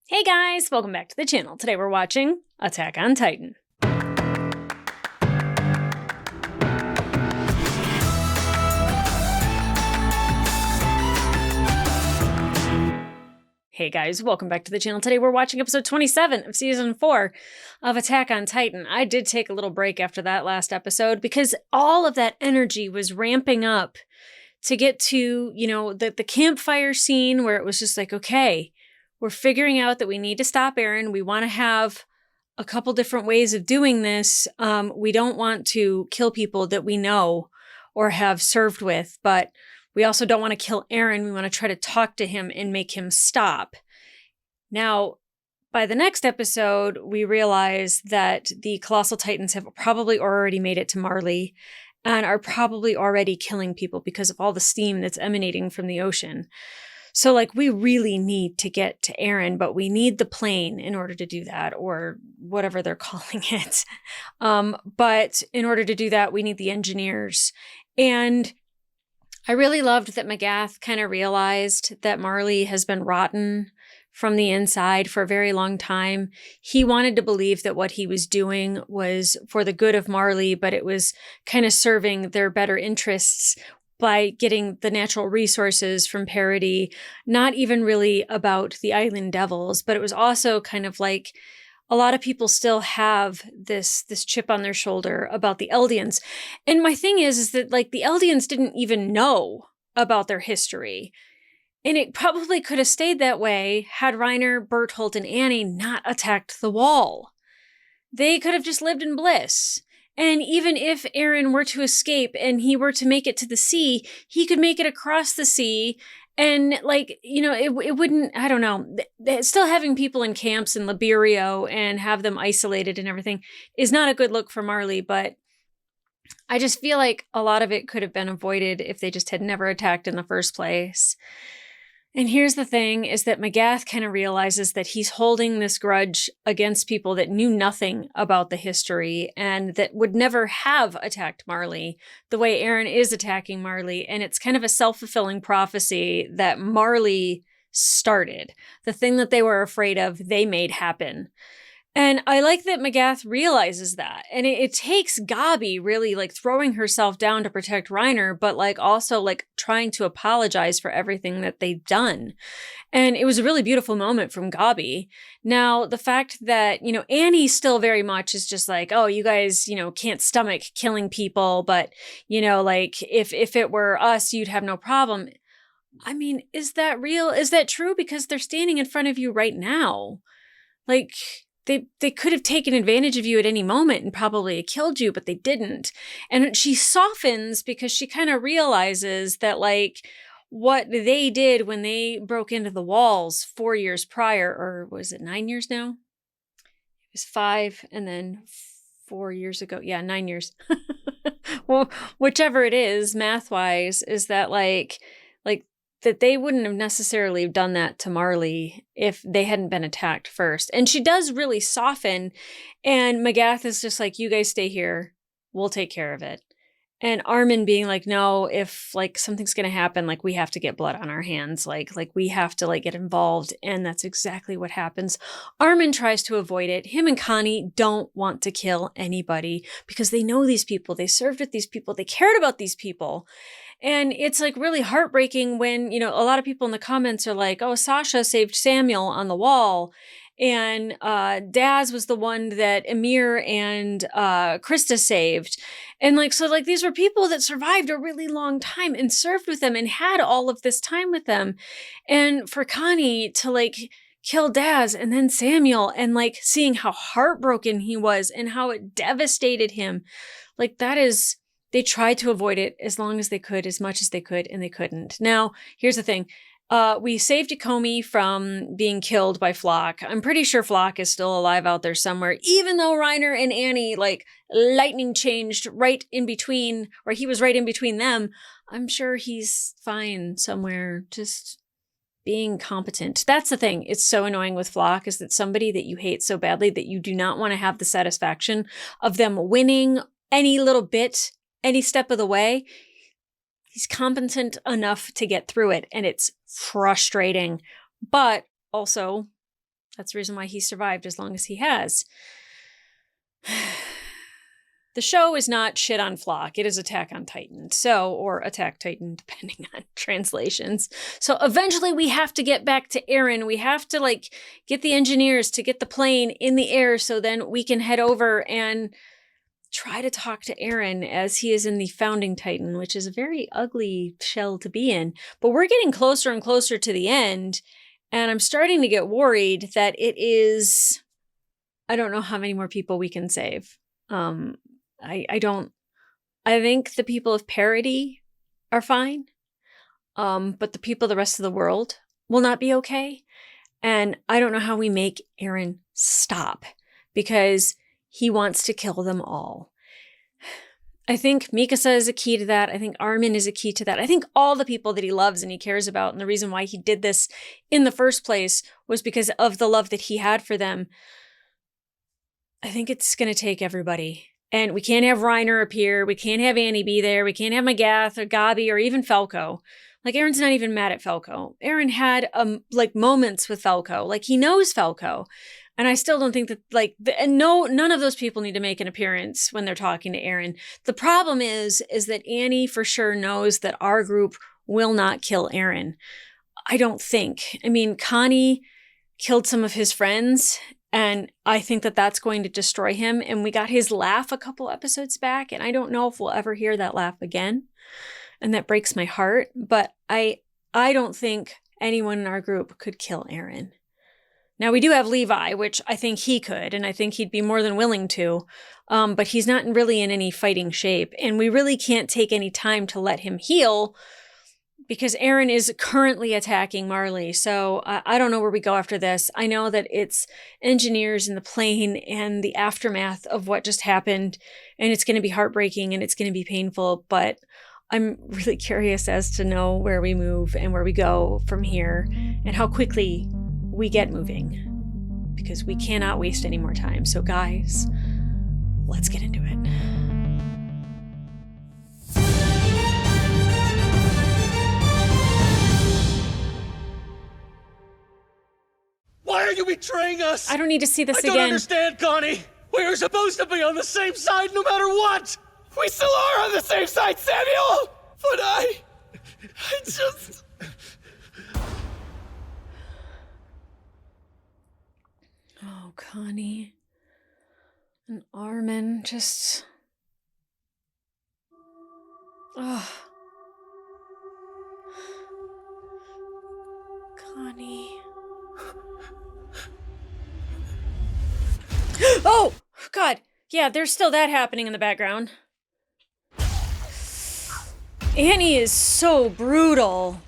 Hey guys, welcome back to the channel. Today we're watching Attack on Titan. Hey guys, welcome back to the channel. Today we're watching episode 27 of season 4 of Attack on Titan. I did take a little break after that last episode because all of that energy was ramping up to get to, the campfire scene where it was just like, okay, we're figuring out that we need to stop Eren. We want to have a couple different ways of doing this. We don't want to kill people that we know or have served with, but we also don't want to kill Eren. We want to try to talk to him and make him stop. Now, by the next episode, we realize that the Colossal Titans have probably already made it to Marley and are probably already killing people because of all the steam that's emanating from the ocean. So, we really need to get to Eren, but we need the plane in order to do that, or whatever they're calling it. But in order to do that, we need the engineers. And I really loved that Magath kind of realized that Marley has been rotten from the inside for a very long time. He wanted to believe that what he was doing was for the good of Marley, but it was kind of serving their better interests by getting the natural resources from Parody, not even really about the Island Devils, but it was also kind of like a lot of people still have this chip on their shoulder about the Eldians. And my thing is that the Eldians didn't even know about their history. And it probably could have stayed that way had Reiner, Bertholdt, and Annie not attacked the wall. They could have just lived in bliss. And even if Eren were to escape and he were to make it to the sea, he could make it across the sea. And it wouldn't, I don't know, still having people in camps in Liberio and have them isolated and everything is not a good look for Marley. But I just feel like a lot of it could have been avoided if they just had never attacked in the first place. And here's the thing, is that Magath kind of realizes that he's holding this grudge against people that knew nothing about the history and that would never have attacked Marley the way Eren is attacking Marley. And it's kind of a self-fulfilling prophecy that Marley started. The thing that they were afraid of, they made happen. And I like that Magath realizes that. And it takes Gabi really throwing herself down to protect Reiner, but also trying to apologize for everything that they've done. And it was a really beautiful moment from Gabi. Now, the fact that, Annie still very much is just oh, you guys, can't stomach killing people, but, if it were us, you'd have no problem. I mean, is that real? Is that true? Because they're standing in front of you right now. They could have taken advantage of you at any moment and probably killed you, but they didn't. And she softens because she kind of realizes that what they did when they broke into the walls 4 years prior, or was it 9 years now? It was 5 and then 4 years ago. Yeah, 9 years. Well, whichever it is, math-wise, is that that they wouldn't have necessarily done that to Marley if they hadn't been attacked first. And she does really soften, and Magath is just you guys stay here, we'll take care of it. And Armin being no, if something's going to happen, we have to get blood on our hands, we have to get involved. And that's exactly what happens. Armin tries to avoid it. Him and Connie don't want to kill anybody because they know these people, they served with these people, they cared about these people. And it's really heartbreaking when, a lot of people in the comments are oh, Sasha saved Samuel on the wall. And Daz was the one that Emir and Krista saved. And these were people that survived a really long time and served with them and had all of this time with them. And for Connie to kill Daz and then Samuel and seeing how heartbroken he was and how it devastated him, that is... They tried to avoid it as long as they could, as much as they could, and they couldn't. Now, here's the thing. We saved Jacomi from being killed by Flock. I'm pretty sure Flock is still alive out there somewhere, even though Reiner and Annie, lightning changed right in between, or he was right in between them. I'm sure he's fine somewhere, just being competent. That's the thing. It's so annoying with Flock, is that somebody that you hate so badly that you do not want to have the satisfaction of them winning any little bit, any step of the way, he's competent enough to get through it, and it's frustrating. But also, That's the reason why he survived as long as he has. The show is not shit on Flock. It is Attack on Titan. Or Attack Titan, depending on translations. So eventually we have to get back to Eren. We have to get the engineers to get the plane in the air so then we can head over and try to talk to Eren as he is in the Founding Titan, which is a very ugly shell to be in. But we're getting closer and closer to the end, and I'm starting to get worried that it is... I don't know how many more people we can save. I think the people of Parody are fine. But the people of the rest of the world will not be okay. And I don't know how we make Eren stop, because he wants to kill them all. I think Mikasa is a key to that. I think Armin is a key to that. I think all the people that he loves and he cares about, and the reason why he did this in the first place was because of the love that he had for them. I think it's going to take everybody. And we can't have Reiner appear. We can't have Annie be there. We can't have Magath or Gabi or even Falco. Eren's not even mad at Falco. Eren had moments with Falco. He knows Falco. And I still don't think that none of those people need to make an appearance when they're talking to Eren. The problem is that Annie for sure knows that our group will not kill Eren. I don't think. Connie killed some of his friends, and I think that that's going to destroy him. And we got his laugh a couple episodes back, and I don't know if we'll ever hear that laugh again. And that breaks my heart. But I don't think anyone in our group could kill Eren. Now, we do have Levi, which I think he could, and I think he'd be more than willing to. But he's not really in any fighting shape. And we really can't take any time to let him heal, because Eren is currently attacking Marley. So I don't know where we go after this. I know that it's engineers in the plane and the aftermath of what just happened. And it's going to be heartbreaking and it's going to be painful. But I'm really curious as to know where we move and where we go from here and how quickly we get moving, because we cannot waste any more time. So guys, let's get into it. Why are you betraying us? I don't need to see this again. I don't understand, Connie. We were supposed to be on the same side no matter what. We still are on the same side, Samuel. But I just... Oh, Connie and Armin just... Oh. Connie... Oh, God. Yeah, there's still that happening in the background. Annie is so brutal.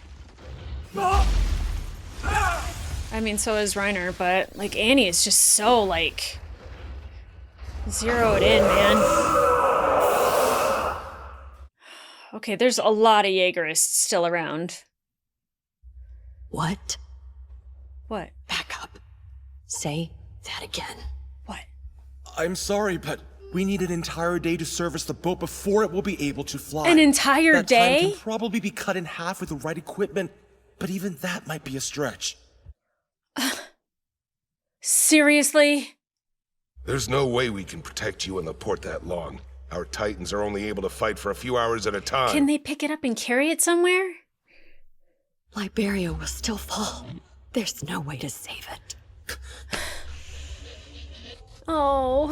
So is Reiner, but, Annie is just so, zeroed in, man. Okay, there's a lot of Jaegerists still around. What? What? Back up. Say that again. What? I'm sorry, but we need an entire day to service the boat before it will be able to fly. An entire day? That time can probably be cut in half with the right equipment, but even that might be a stretch. Seriously? There's no way we can protect you in the port that long. Our Titans are only able to fight for a few hours at a time. Can they pick it up and carry it somewhere? Liberia will still fall. There's no way to save it. Oh.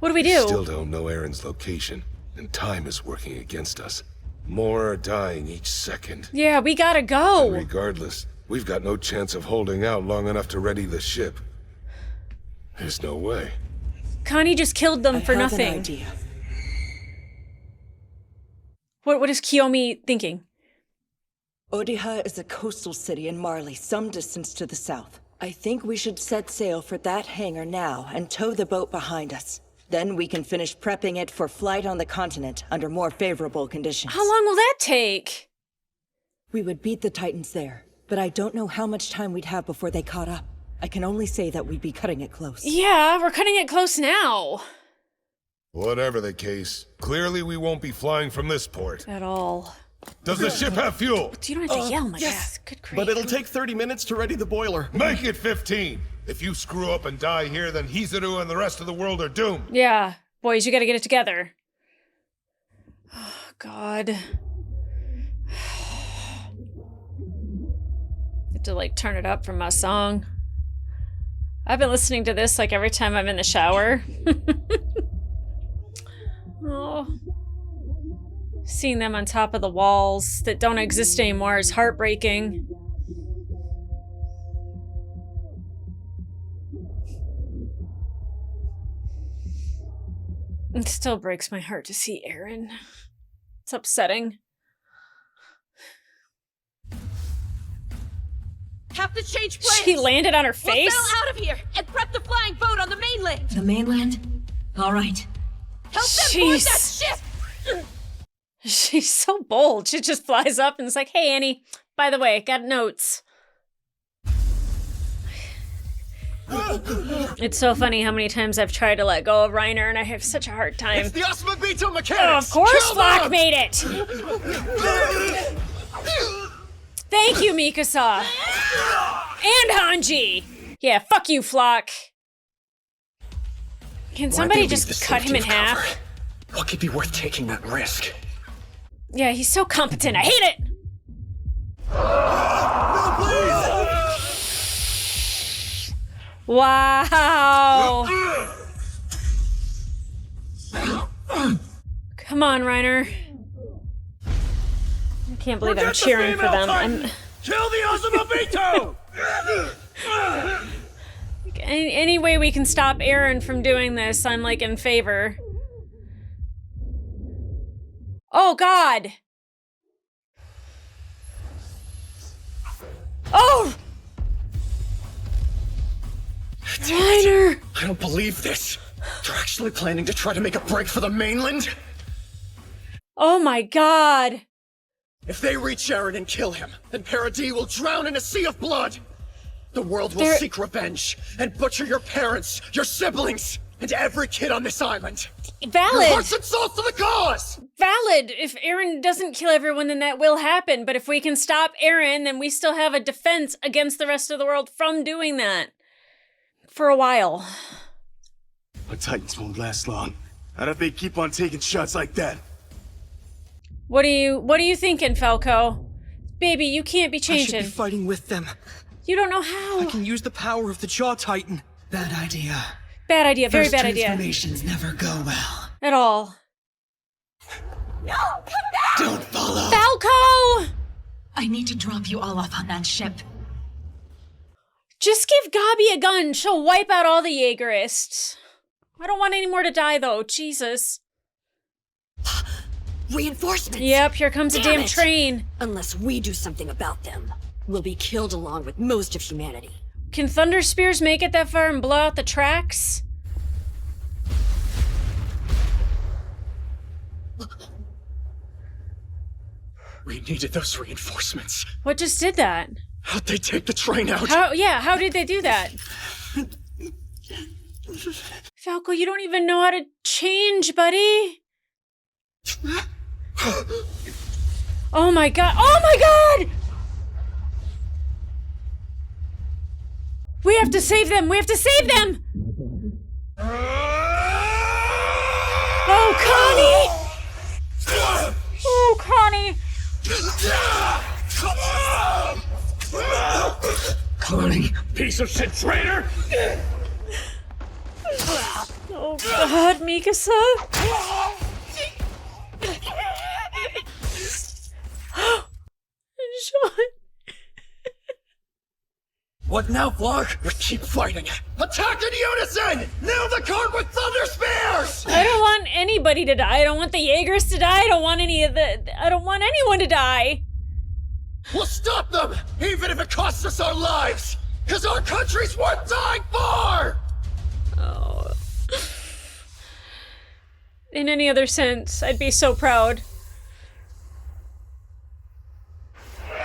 What do we do? Still don't know Eren's location, and time is working against us. More are dying each second. Yeah, we gotta go. And regardless, we've got no chance of holding out long enough to ready the ship. There's no way. Connie just killed them for nothing. I have an idea. What is Kiyomi thinking? Odiha is a coastal city in Marley, some distance to the south. I think we should set sail for that hangar now and tow the boat behind us. Then we can finish prepping it for flight on the continent under more favorable conditions. How long will that take? We would beat the Titans there, but I don't know how much time we'd have before they caught up. I can only say that we'd be cutting it close. Yeah, we're cutting it close now. Whatever the case, clearly we won't be flying from this port. At all. Does the ship have fuel? You don't have to yell, my yes, God. Good grief. but it'll take 30 minutes to ready the boiler. Make it 15. If you screw up and die here, then Hizuru and the rest of the world are doomed. Yeah. Boys, you gotta get it together. Oh, God. Have to, like, turn it up from my song. I've been listening to this, like, every time I'm in the shower. Oh. Seeing them on top of the walls that don't exist anymore is heartbreaking. It still breaks my heart to see Aaron. It's upsetting. Have to change plans. She landed on her face? We'll sail out of here and prep the flying boat on the mainland. The mainland? All right. Help them board that ship. She's so bold. She just flies up and is like, hey, Annie, by the way, got notes. It's so funny how many times I've tried to let go of Reiner and I have such a hard time. It's the Osmobito mechanics! Oh, of course Kill Flock them! made it! Thank you, Mikasa. And Hanji. Yeah, fuck you, Flock. Can somebody just cut him in half? What could be worth taking that risk? Yeah, he's so competent. I hate it! No, please! Wow. Come on, Reiner. I can't believe I'm cheering for them. Kill the Osmobito! Any way we can stop Aaron from doing this, I'm like in favor. Oh, God. Oh! Reiner! I don't believe this. They're actually planning to try to make a break for the mainland? Oh my God! If they reach Aaron and kill him, then Paradis will drown in a sea of blood! The world will seek revenge and butcher your parents, your siblings, and every kid on this island! Valid! Your hearts and souls to the cause! Valid! If Aaron doesn't kill everyone, then that will happen. But if we can stop Aaron, then we still have a defense against the rest of the world from doing that. For a while. Our Titans won't last long. Not if they keep on taking shots like that. What are you thinking, Falco? Baby, you can't be I changing. should be fighting with them. You don't know how. I can use the power of the Jaw Titan. Bad idea. Bad idea, very First bad idea. transformations never go well. At all. No, come back! Don't follow. Falco! I need to drop you all off on that ship. Just give Gabi a gun. She'll wipe out all the Jaegerists. I don't want any more to die, though. Jesus. Reinforcements! Yep, here comes a damn it. train. Unless we do something about them, we'll be killed along with most of humanity. Can Thunder Spears make it that far and blow out the tracks? We needed those reinforcements. What just did that? How'd they take the train out? How did they do that? Falco, you don't even know how to change, buddy. Oh my God. Oh my God! We have to save them. We have to save them. Oh, Connie! Oh, Connie! Connie, piece of shit traitor! Oh God, Mikasa! Sean. What now, Vlog? We keep fighting. Attack in unison! Nail the cart with thunder spears! I don't want anybody to die. I don't want the Jaegers to die. I don't want I don't want anyone to die. We'll stop them, even if it costs us our lives! Cause our country's worth dying for! Oh. In any other sense, I'd be so proud.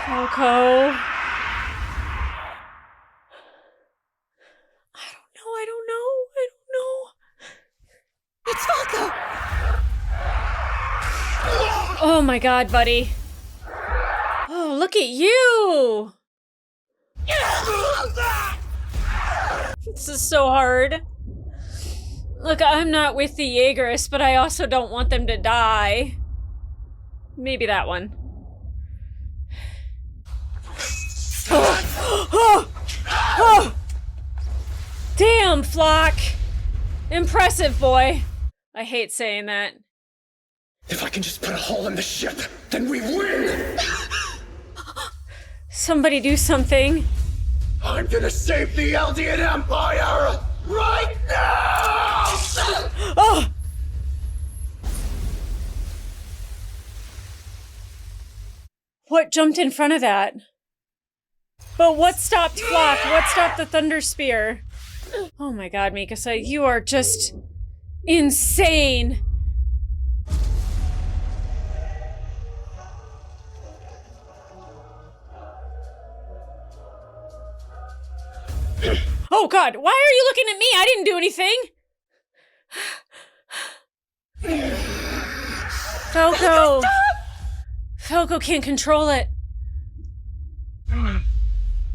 Falco. I don't know. It's Falco! Oh my God, buddy. Oh, look at you! This is so hard. Look, I'm not with the Jaegerists, but I also don't want them to die. Maybe that one. Damn, Flock! Impressive, boy. I hate saying that. If I can just put a hole in the ship, then we win! Somebody do something. I'm gonna save the Eldian Empire right now! Oh! What jumped in front of that? But what stopped Flock? What stopped the Thunder Spear? Oh my god, Mikasa, you are just insane! Oh god, why are you looking at me? I didn't do anything! Falco! Falco can't control it.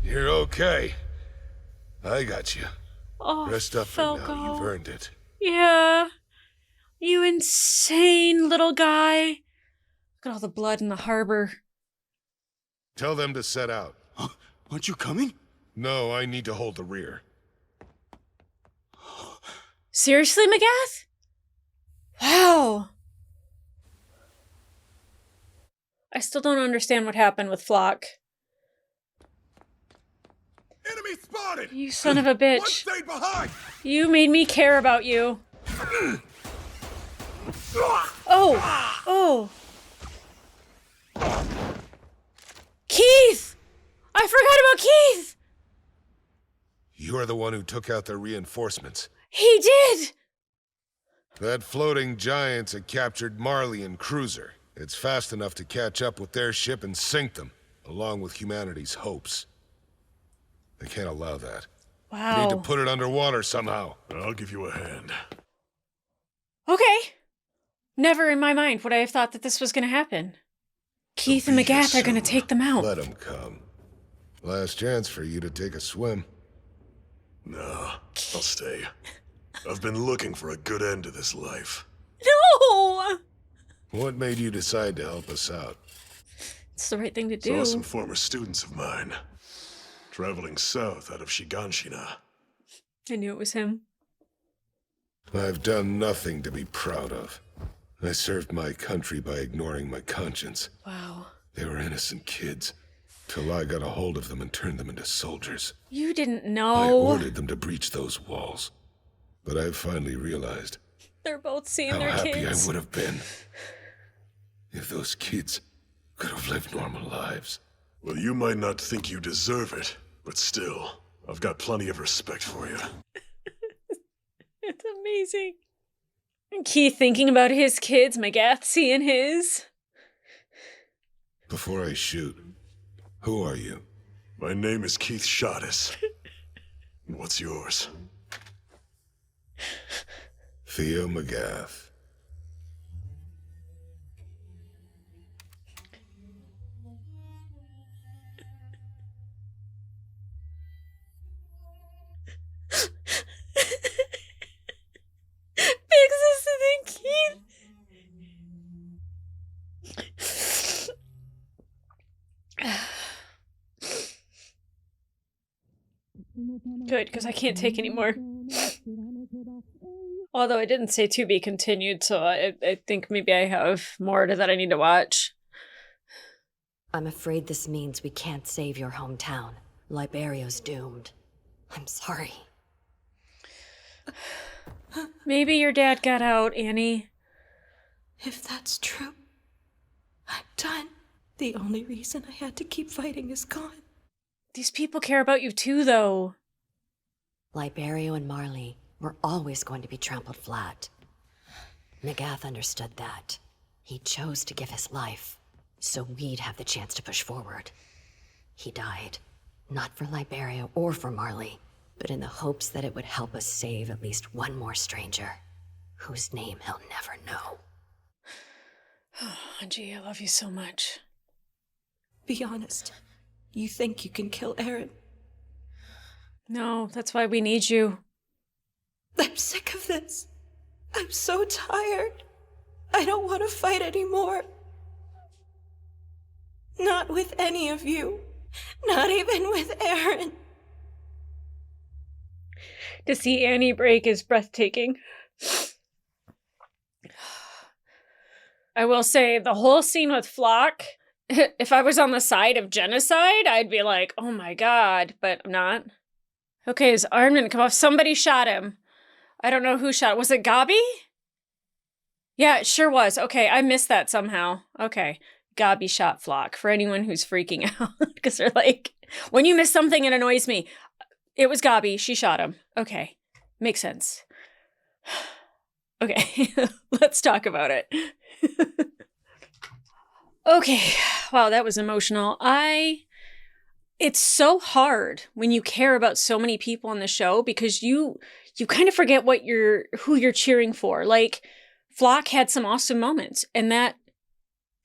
You're okay. I got you. Oh, Rest up for Falco. now. You've earned it. Yeah. You insane little guy. Look at all the blood in the harbor. Tell them to set out. Aren't you coming? No, I need to hold the rear. Seriously, Magath? Wow. I still don't understand what happened with Flock. Enemy spotted! You son of a bitch. One stayed behind! You made me care about you. Oh! Keith! I forgot about Keith! You're the one who took out their reinforcements. He did! That floating giant's had captured Marley and Cruiser. It's fast enough to catch up with their ship and sink them, along with humanity's hopes. They can't allow that. Wow. We need to put it underwater somehow. I'll give you a hand. Okay. Never in my mind would I have thought that this was going to happen. Keith and Magath are going to take them out. Let them come. Last chance for you to take a swim. No, I'll stay. I've been looking for a good end to this life. No! What made you decide to help us out? It's the right thing to Saw do. some former students of mine, traveling south out of Shiganshina. I knew it was him. I've done nothing to be proud of. I served my country by ignoring my conscience. Wow. They were innocent kids, till I got a hold of them and turned them into soldiers. You didn't I know. ordered them to breach those walls. But I've finally realized They're both seeing how their happy kids. I would have been if those kids could have lived normal lives. Well, you might not think you deserve it, but still, I've got plenty of respect for you. It's amazing. And Keith thinking about his kids, Magath seeing his. Before I shoot, who are you? My name is Keith Shottis. And what's yours? Theo Magath. Big sister than Keith. Good, because I can't take any more. Although I didn't say to be continued, so I think maybe I have more that I need to watch. I'm afraid this means we can't save your hometown. Liberio's doomed. I'm sorry. Maybe your dad got out, Annie. If that's true, I'm done. The only reason I had to keep fighting is gone. These people care about you too, though. Liberio and Marley were always going to be trampled flat. Magath understood that. He chose to give his life, so we'd have the chance to push forward. He died, not for Liberio or for Marley, but in the hopes that it would help us save at least one more stranger, whose name he'll never know. Angie, I love you so much. Be honest. You think you can kill Aaron? No, that's why we need you. I'm sick of this. I'm so tired. I don't want to fight anymore. Not with any of you. Not even with Aaron. To see Annie break is breathtaking. I will say the whole scene with Flock, if I was on the side of genocide, I'd be like, oh my god, but I'm not. Okay, his arm didn't come off. Somebody shot him. I don't know who shot. Was it Gabi? Yeah, it sure was. Okay, I missed that somehow. Okay, Gabi shot Flock, for anyone who's freaking out. Because they're like, when you miss something, it annoys me. It was Gabi. She shot him. Okay, makes sense. Okay, let's talk about it. Okay, wow, that was emotional. It's so hard when you care about so many people on the show because you kind of forget who you're cheering for. Like, Flock had some awesome moments, and that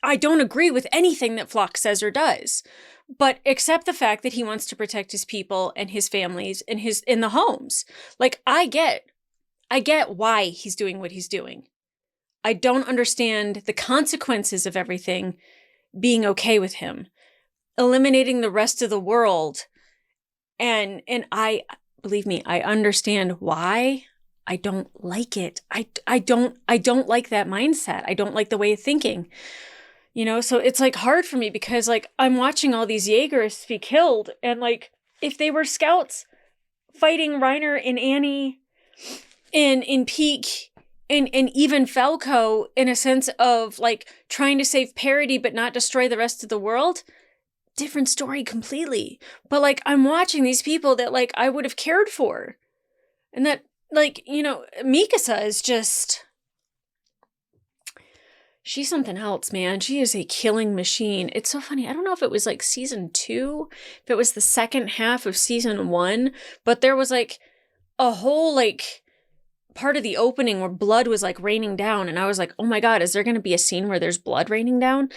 I don't agree with anything that Flock says or does, but except the fact that he wants to protect his people and his families and in the homes. Like, I get why he's doing what he's doing. I don't understand the consequences of everything being okay with him. Eliminating the rest of the world. And I, believe me, I understand why. I don't like it. I don't like that mindset. I don't like the way of thinking. You know, so it's like hard for me because like I'm watching all these Jaegers be killed, and like if they were scouts fighting Reiner and Annie in Peak and even Falco in a sense of like trying to save Parody but not destroy the rest of the world, different story completely. But like I'm watching these people that like I would have cared for, and that like, you know, Mikasa is just, she's something else, man. She is a killing machine. It's so funny. I don't know if it was like season 2, if it was the second half of season 1, but there was like a whole like part of the opening where blood was like raining down. And I was like, oh my God, is there going to be a scene where there's blood raining down?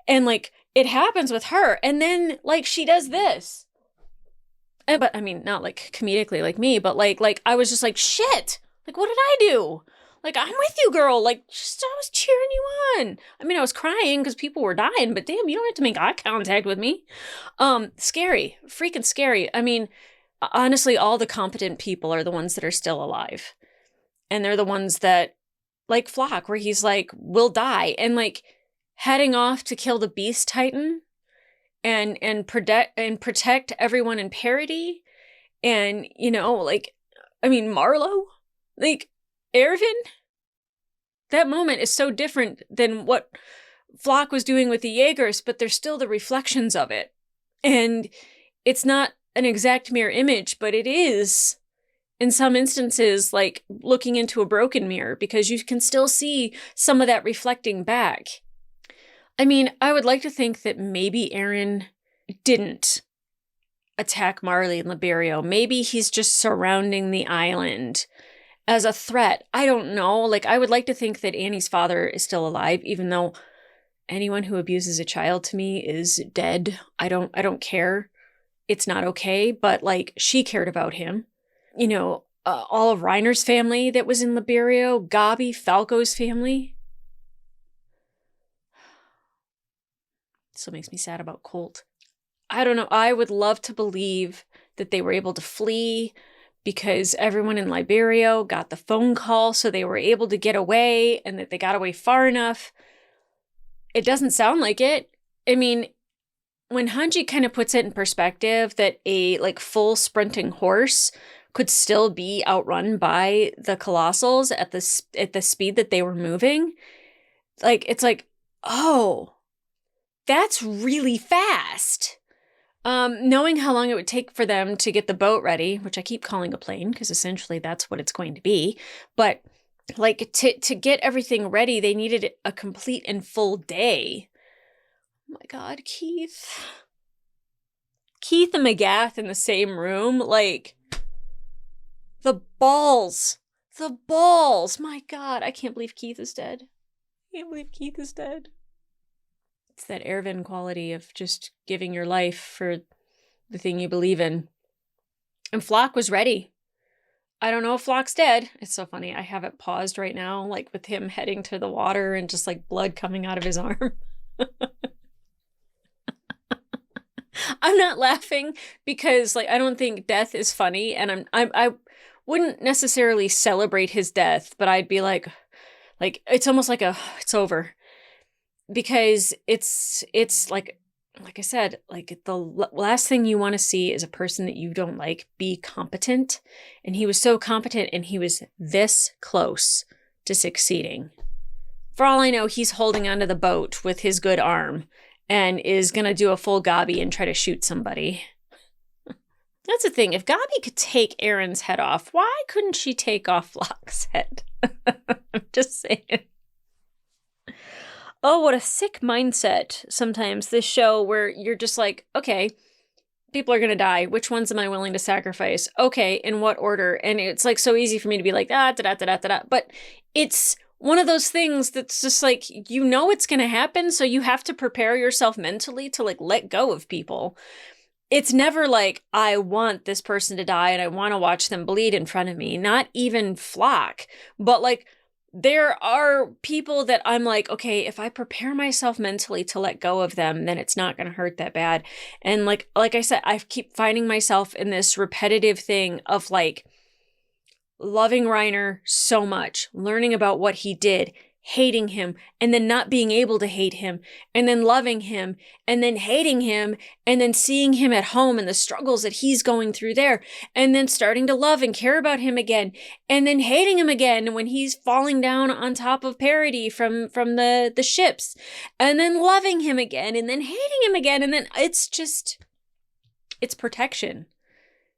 And like it happens with her. And then like she does this. But I mean, not like comedically like me, but like I was just like, shit, like, what did I do? Like, I'm with you, girl. Like, just, I was cheering you on. I mean, I was crying because people were dying, but damn, you don't have to make eye contact with me. Scary, freaking scary. I mean, honestly, all the competent people are the ones that are still alive. And they're the ones that, like Flock, where he's like, we'll die. And like heading off to kill the Beast Titan and protect everyone in Parody. And, you know, like, I mean, Marlowe, like, Erwin, that moment is so different than what Flock was doing with the Jaegers, but there's still the reflections of it. And it's not an exact mirror image, but it is, in some instances, like looking into a broken mirror, because you can still see some of that reflecting back. I mean, I would like to think that maybe Aaron didn't attack Marley and Liberio. Maybe he's just surrounding the island as a threat. I don't know. Like, I would like to think that Annie's father is still alive, even though anyone who abuses a child to me is dead. I don't care. It's not okay. But like, she cared about him. You know, all of Reiner's family that was in Liberio, Gabi, Falco's family. Still makes me sad about Colt. I don't know. I would love to believe that they were able to flee because everyone in Liberio got the phone call, so they were able to get away, and that they got away far enough. It doesn't sound like it. I mean, when Hanji kind of puts it in perspective that a like full sprinting horse could still be outrun by the Colossals at the speed that they were moving, like it's like, oh, that's really fast. Knowing how long it would take for them to get the boat ready, which I keep calling a plane because essentially that's what it's going to be. But like to get everything ready, they needed a complete and full day. Oh my God, Keith and Magath in the same room, like the balls. My God, I can't believe Keith is dead. It's that Erwin quality of just giving your life for the thing you believe in. And Flock was ready. I don't know if Flock's dead. It's so funny. I have it paused right now, like with him heading to the water and just like blood coming out of his arm. I'm not laughing because like I don't think death is funny, and I wouldn't necessarily celebrate his death, but I'd be like it's almost like it's over, because it's like I said, like the last thing you want to see is a person that you don't like be competent, and he was so competent, and he was this close to succeeding. For all I know, he's holding onto the boat with his good arm and is going to do a full Gabi and try to shoot somebody. That's the thing. If Gabi could take Aaron's head off, why couldn't she take off Flock's head? I'm just saying. Oh, what a sick mindset sometimes, this show, where you're just like, okay, people are going to die. Which ones am I willing to sacrifice? Okay, in what order? And it's like so easy for me to be like, da-da-da-da-da. But it's one of those things that's just like, you know it's going to happen, so you have to prepare yourself mentally to like let go of people. It's never like, I want this person to die and I want to watch them bleed in front of me. Not even Flock. But like, there are people that I'm like, okay, if I prepare myself mentally to let go of them, then it's not going to hurt that bad. And like I said, I keep finding myself in this repetitive thing of like loving Reiner so much, learning about what he did, hating him, and then not being able to hate him, and then loving him, and then hating him, and then seeing him at home and the struggles that he's going through there, and then starting to love and care about him again, and then hating him again when he's falling down on top of Parody from the ships, and then loving him again, and then hating him again, and then it's protection.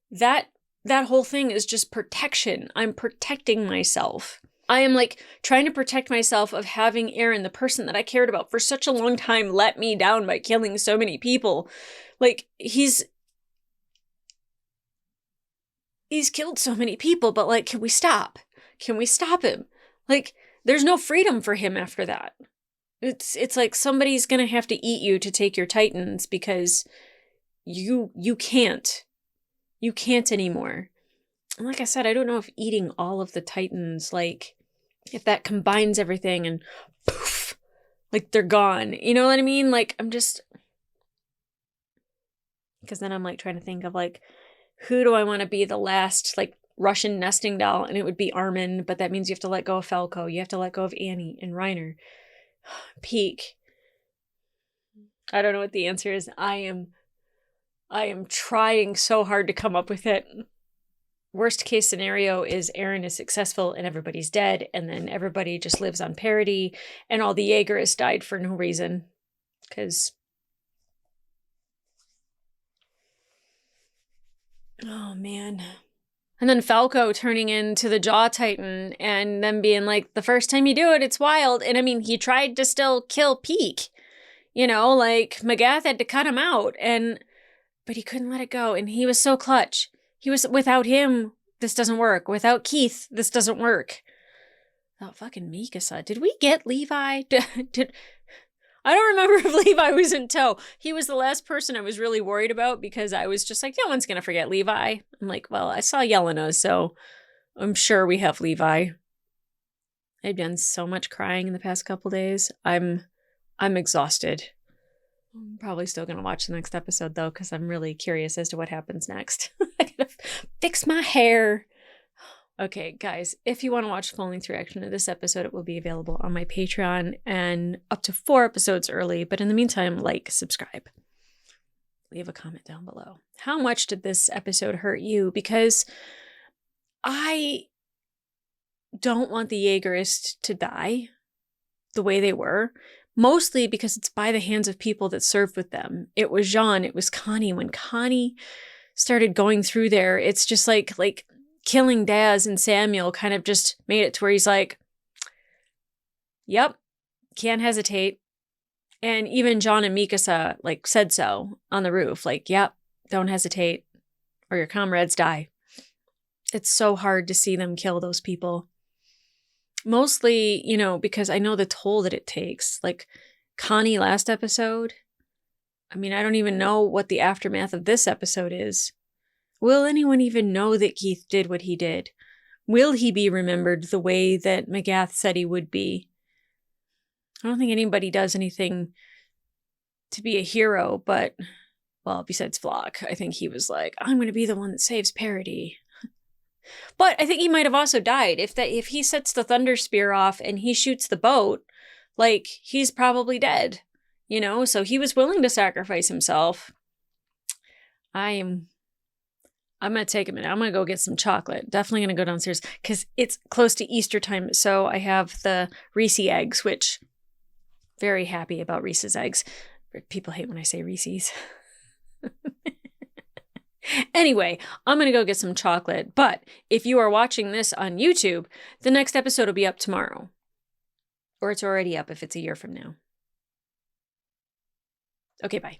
That whole thing is just protection. I'm protecting myself. I am like trying to protect myself of having Aaron, the person that I cared about for such a long time, let me down by killing so many people. Like he's killed so many people, but like, can we stop? Can we stop him? Like, there's no freedom for him after that. It's like somebody's gonna have to eat you to take your Titans, because you can't. You can't anymore. And like I said, I don't know if eating all of the Titans, like, if that combines everything and poof, like they're gone. You know what I mean? Like, I'm just... Because then I'm like trying to think of like, who do I want to be the last like Russian nesting doll? And it would be Armin, but that means you have to let go of Falco. You have to let go of Annie and Reiner. Peak. I don't know what the answer is. I am trying so hard to come up with it. Worst case scenario is Aaron is successful and everybody's dead, and then everybody just lives on Parody, and all the Jaegerists died for no reason. Because... oh, man. And then Falco turning into the Jaw Titan, and then being like, the first time you do it, it's wild. And I mean, he tried to still kill Peak. You know, like, Magath had to cut him out, but he couldn't let it go, and he was so clutch. Without him, this doesn't work. Without Keith, this doesn't work. Oh, fucking Mikasa. Did we get Levi? I don't remember if Levi was in tow. He was the last person I was really worried about, because I was just like, no one's going to forget Levi. I'm like, well, I saw Yelena, so I'm sure we have Levi. I've done so much crying in the past couple days. I'm exhausted. I'm probably still going to watch the next episode, though, because I'm really curious as to what happens next. I gotta fix my hair. Okay, guys, if you want to watch the full length reaction to this episode, it will be available on my Patreon and up to 4 episodes early. But in the meantime, like, subscribe. Leave a comment down below. How much did this episode hurt you? Because I don't want the Jaegerists to die the way they were. Mostly because it's by the hands of people that served with them. It was Jean, it was Connie. When Connie started going through there, it's just like killing Daz and Samuel kind of just made it to where he's like, yep, can't hesitate. And even John and Mikasa like said so on the roof, like, yep, don't hesitate or your comrades die. It's so hard to see them kill those people. Mostly, you know, because I know the toll that it takes. Like, Connie last episode. I mean, I don't even know what the aftermath of this episode is. Will anyone even know that Keith did what he did? Will he be remembered the way that McGath said he would be? I don't think anybody does anything to be a hero, but, well, besides Flock, I think he was like, I'm going to be the one that saves Parody. But I think he might have also died. If he sets the Thunder Spear off and he shoots the boat, like, he's probably dead, you know? So he was willing to sacrifice himself. I'm going to take a minute. I'm going to go get some chocolate. Definitely going to go downstairs because it's close to Easter time. So I have the Reese eggs, which very happy about Reese's eggs. People hate when I say Reese's. Anyway, I'm going to go get some chocolate. But if you are watching this on YouTube, the next episode will be up tomorrow. Or it's already up if it's a year from now. Okay, bye.